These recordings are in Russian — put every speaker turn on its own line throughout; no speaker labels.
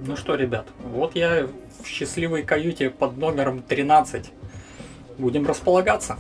Ну что, ребят, вот я в счастливой каюте под номером 13. Будем располагаться.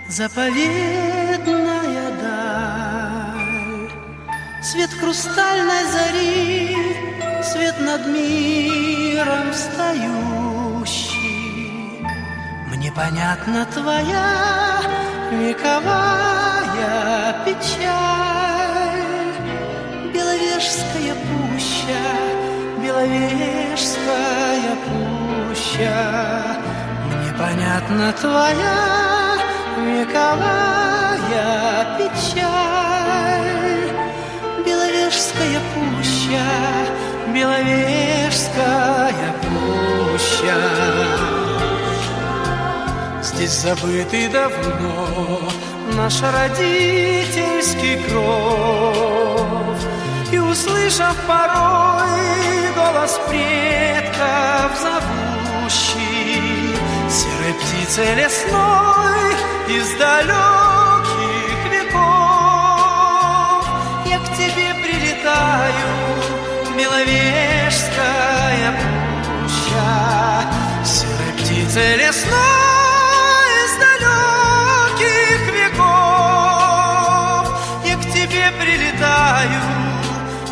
Заповедная даль, свет хрустальной зари, свет над миром встающий. Мне понятна твоя вековая печаль. Беловежская пуща, Беловежская пуща. Мне понятна твоя вековая печаль. Беловежская пуща, Беловежская пуща. Здесь забытый давно наш родительский кров, и, услышав порой голос предков зовущий, серой птицей лесной из далеких веков, я к тебе прилетаю, Беловежская пуща, серой птицей лесной из далеких веков, я к тебе прилетаю,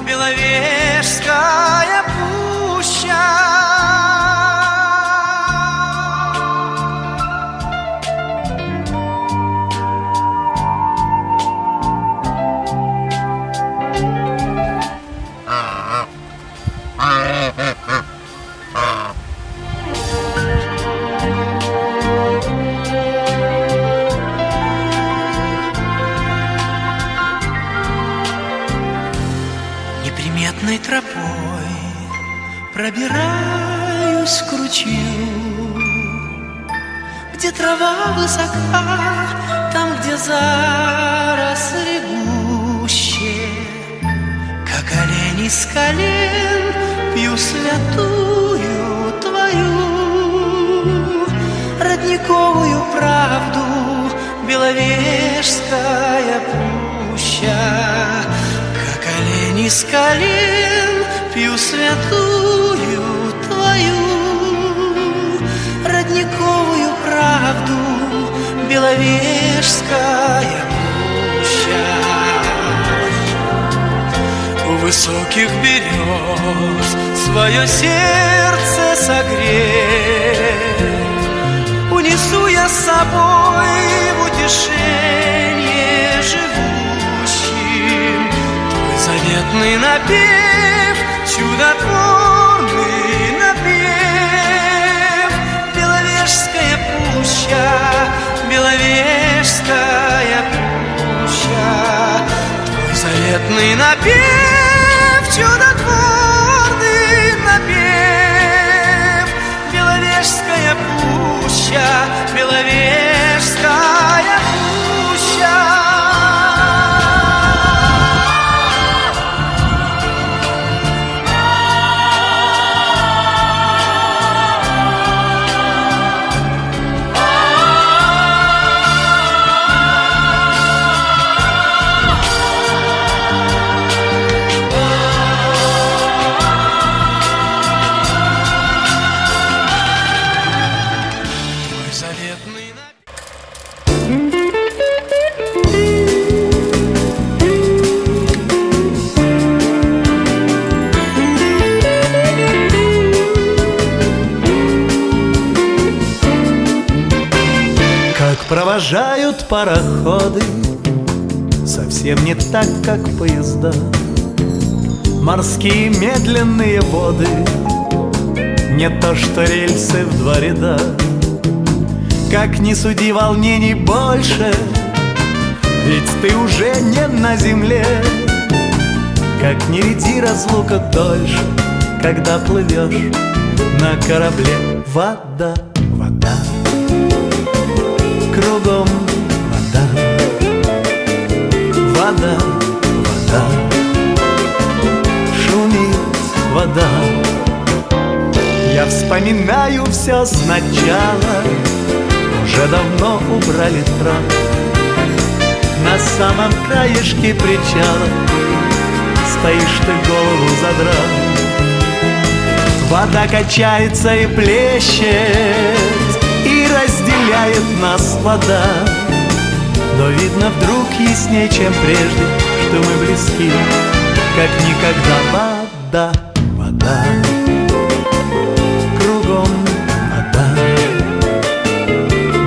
Беловежская пуща. Неприметной тропой пробираюсь к ручью, где трава высока, там, где заросли гуще. Как олень из колен пью святую твою родниковую правду, Беловежская пуща. Как олень из колен пью святую твою родниковую правду, Беловежская пуща. У высоких берез свое сердце согрев, унесу я с собой в утешение живущим твой заветный напев, чудотворный напев. Беловежская пуща, Беловежская пуща, твой заветный напев, чудотворный напев. Беловежская пуща, Беловежская пуща.
Провожают пароходы совсем не так, как поезда. Морские медленные воды, не то что рельсы в два ряда. Как ни суди, волнений больше, ведь ты уже не на земле. Как ни ряди, разлука дольше, когда плывешь на корабле. Вода, вода, кругом вода, вода, вода, шумит вода. Я вспоминаю все сначала, уже давно убрали трап. На самом краешке причала стоишь ты, голову задрав. Вода качается и плещет, и разделяет нас вода. Но видно вдруг яснее, чем прежде, что мы близки, как никогда. Вода, вода, кругом вода,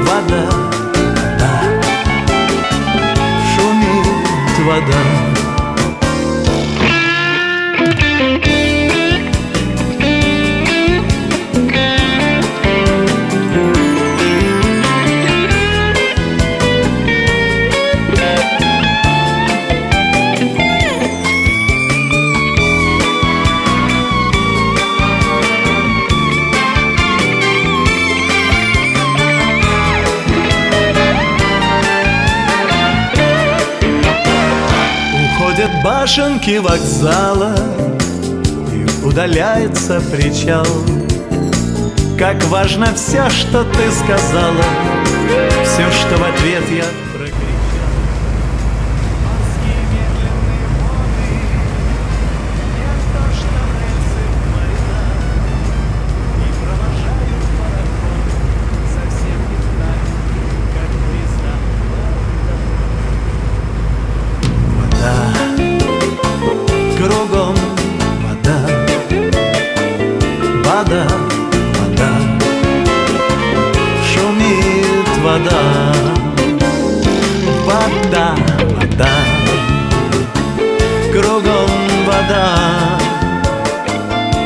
вода, вода, шумит вода. Уходят башенки вокзала, и удаляется причал. Как важно все, что ты сказала, все, что в ответ я прокричал. Морские медленные воды, не то, что рельсы моря, и провожают пароходы совсем не так, как поезда. Вода, кругом вода, вода, вода, шумит вода, вода, вода, кругом вода,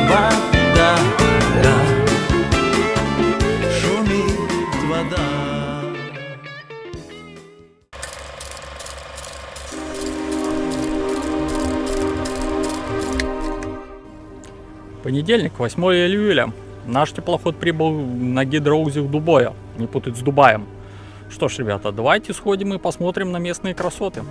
вода, вода, шумит вода.
Понедельник, 8 июля. Наш теплоход прибыл на гидроузел Дубоя, не путать с Дубаем. Что ж, ребята, давайте сходим и посмотрим на местные красоты.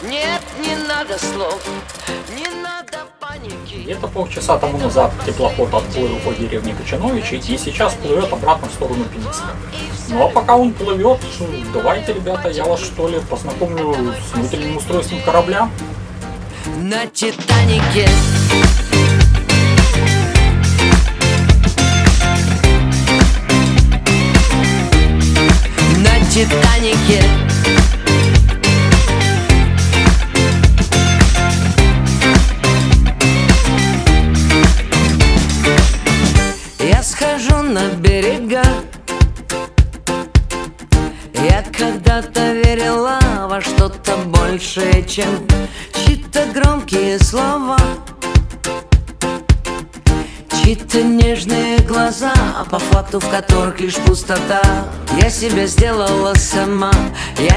Нет, не надо слов, не надо паники.
Где-то полчаса тому назад теплоход отплыл по деревне Кочановичи и сейчас плывет обратно в сторону Пинска. Ну а пока он плывет, давайте, ребята, я вас что ли познакомлю с внутренним устройством корабля.
На Титанике. На Титанике. больше, чем чьи-то громкие слова, чьи-то нежные глаза, а по факту в которых лишь пустота. Я себя сделала сама. Я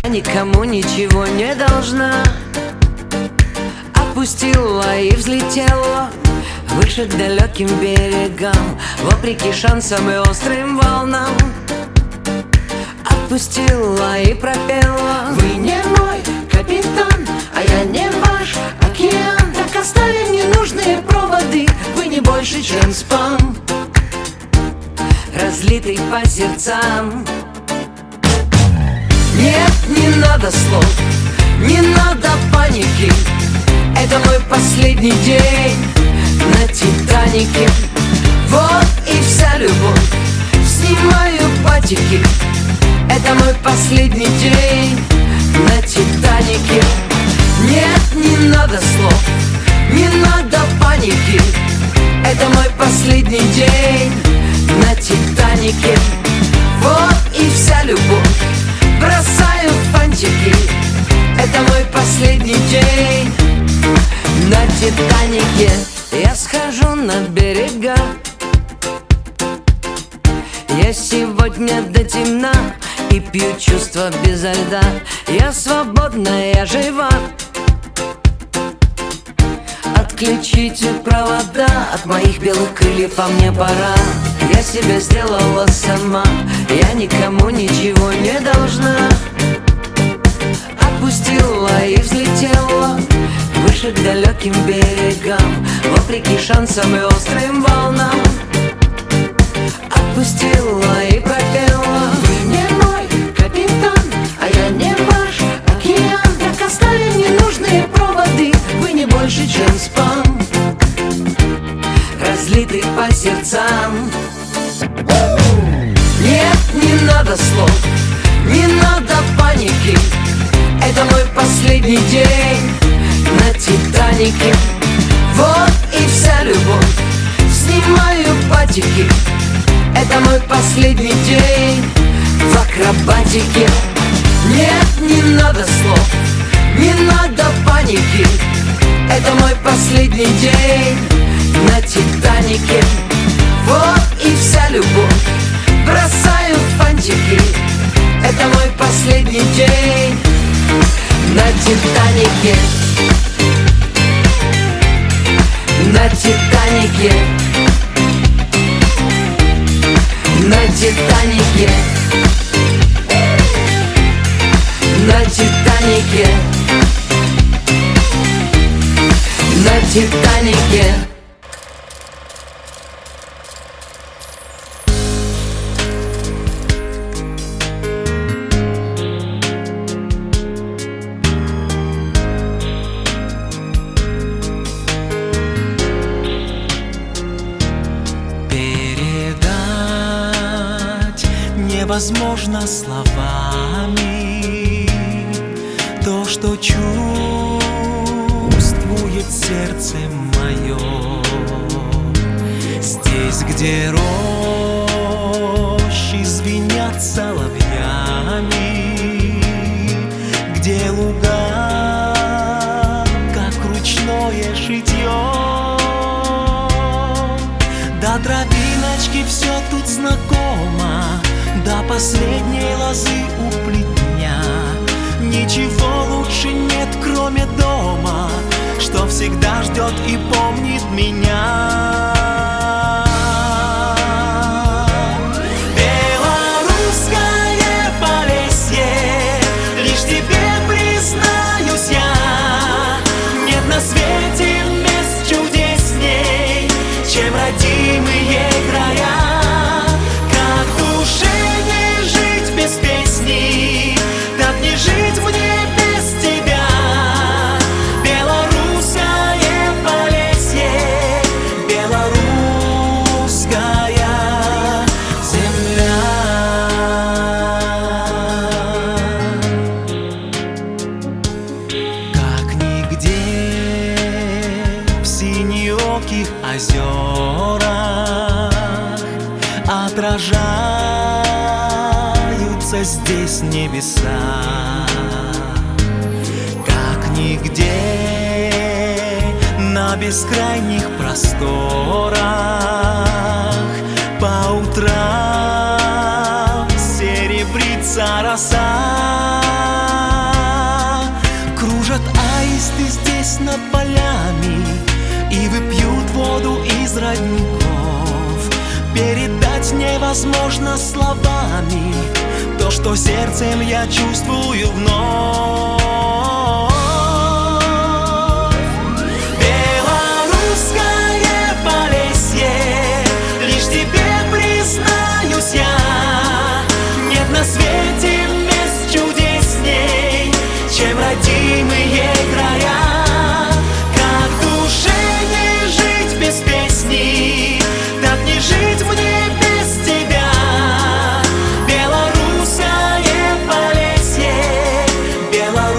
никому ничего не должна. Отпустила и взлетела выше к далеким берегам, вопреки шансам и острым волнам. Отпустила и пропела: вы не мой капитан, а я не ваш океан. Так оставим ненужные проводы, вы не больше, чем спам, разлитый по сердцам. Нет, не надо слов, не надо паники. Это мой последний день на Титанике. Вот и вся любовь, снимаю патики. Это мой последний день на Титанике. Нет, не надо слов, не надо паники. Это мой последний день на Титанике. Вот и вся любовь, бросаю фантики. Это мой последний день на Титанике. Я схожу на берега. Я сегодня до темна и пью чувства безо льда. Я свободна, я жива. Отключите провода от моих белых крыльев, а мне пора. Я себя сделала сама, я никому ничего не должна. Отпустила и взлетела выше к далеким берегам, вопреки шансам и острым волнам. Отпустила и пропела: вы не мой капитан, а я не ваш океан. Так оставим ненужные проводы, вы не больше, чем спам, разлитый по сердцам. Нет, не надо слов, не надо паники. Это мой последний день на Титанике. Вот и вся любовь, снимаю патики. Это мой последний день в акробатике. Нет, не надо слов, не надо паники. Это мой последний день на Титанике. Вот и вся любовь, бросаю фантики. Это мой последний день на Титанике. На Титанике. На Титанике. На Титанике. На Титанике.
Невозможно словами то, что чувствует сердце мое. Здесь, где рощи звенят соловьями, где луга, как ручное шитье, до травиночки все тут знакомо, до последней лозы у плетня. Ничего лучше нет, кроме дома, что всегда ждет и помнит меня. Белорусское Полесье, лишь тебе признаюсь я, нет на свете мест чудесней, чем родимые края. Жить мне без тебя, белорусское Полесье, озерах отражаются здесь небеса, как нигде на бескрайних просторах. По утрам серебрится роса, кружат аисты здесь над полями и выпьют воду из родников. Передать невозможно словами то, что сердцем я чувствую вновь. Белорусское Полесье, лишь тебе признаюсь я, нет на свете мест чудесней, чем родимые края. Как душе не жить без песни, так не жить мне без тебя. Белорусское Полесье, Белорусское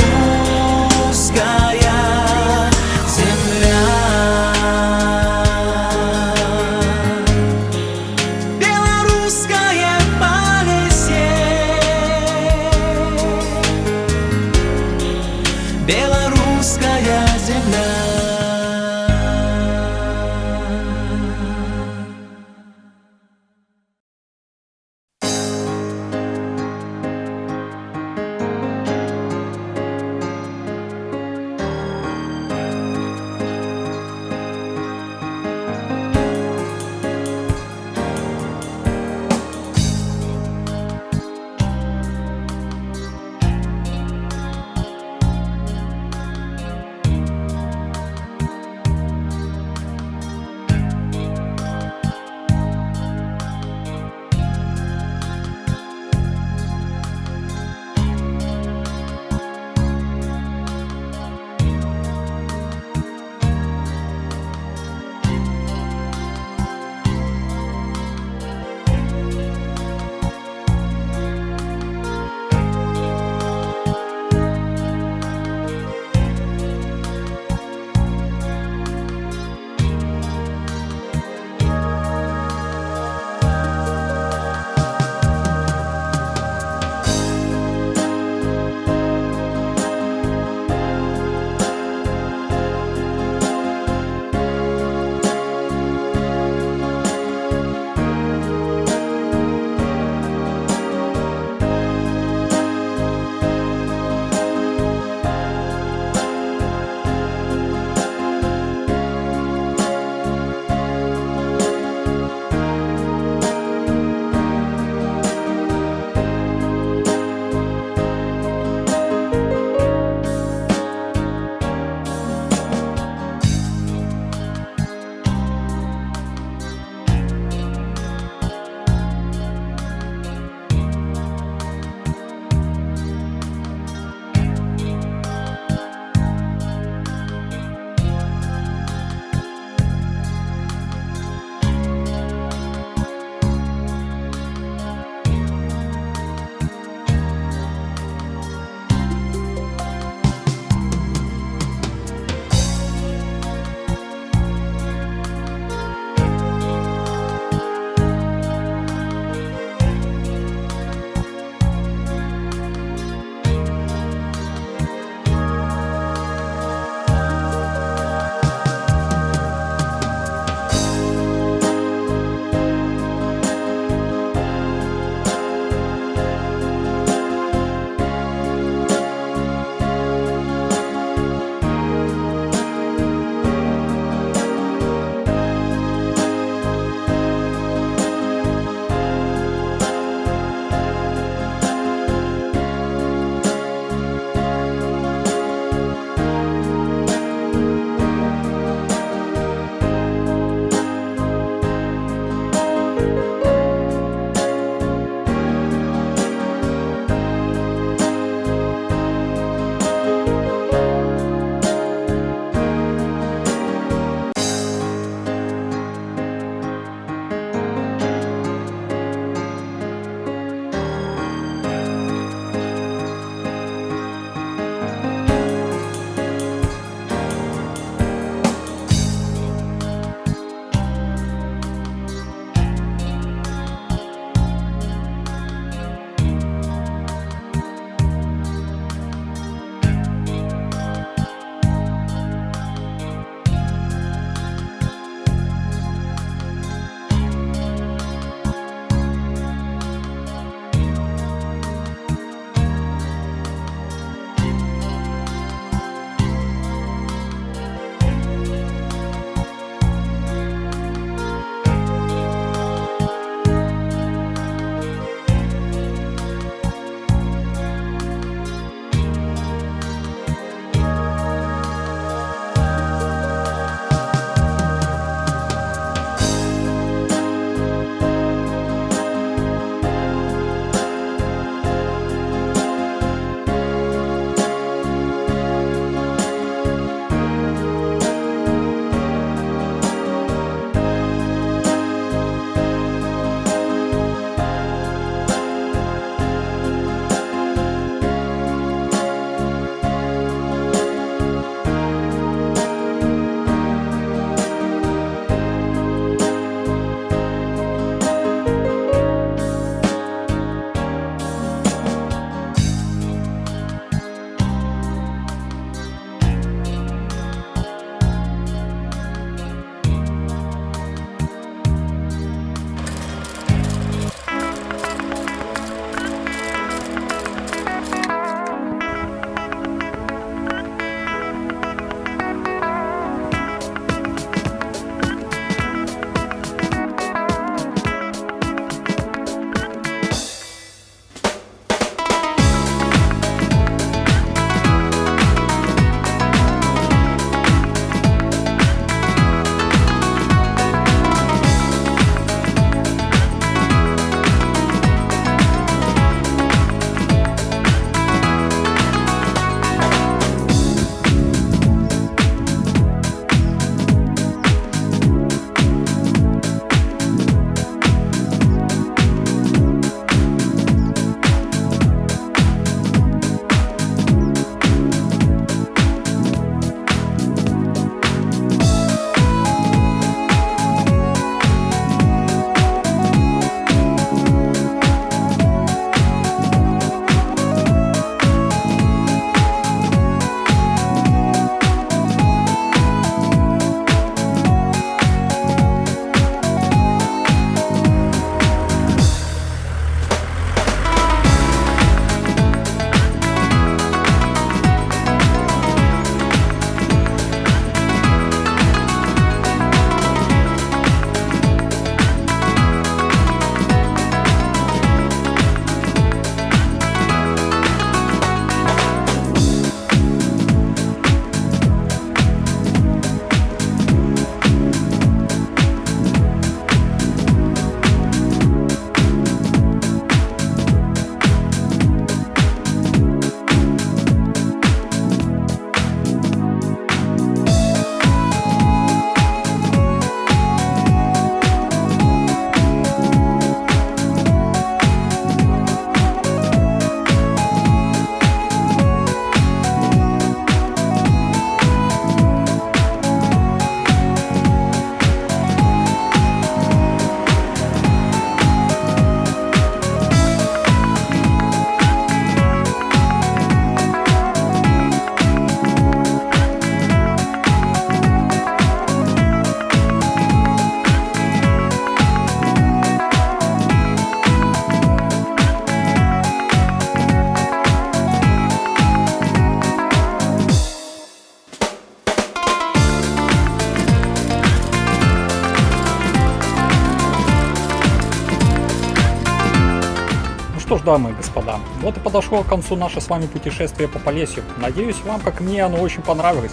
дамы и господа, вот и подошло к концу наше с вами путешествие по Полесью. Надеюсь, вам, как и мне, оно очень понравилось.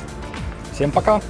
Всем пока!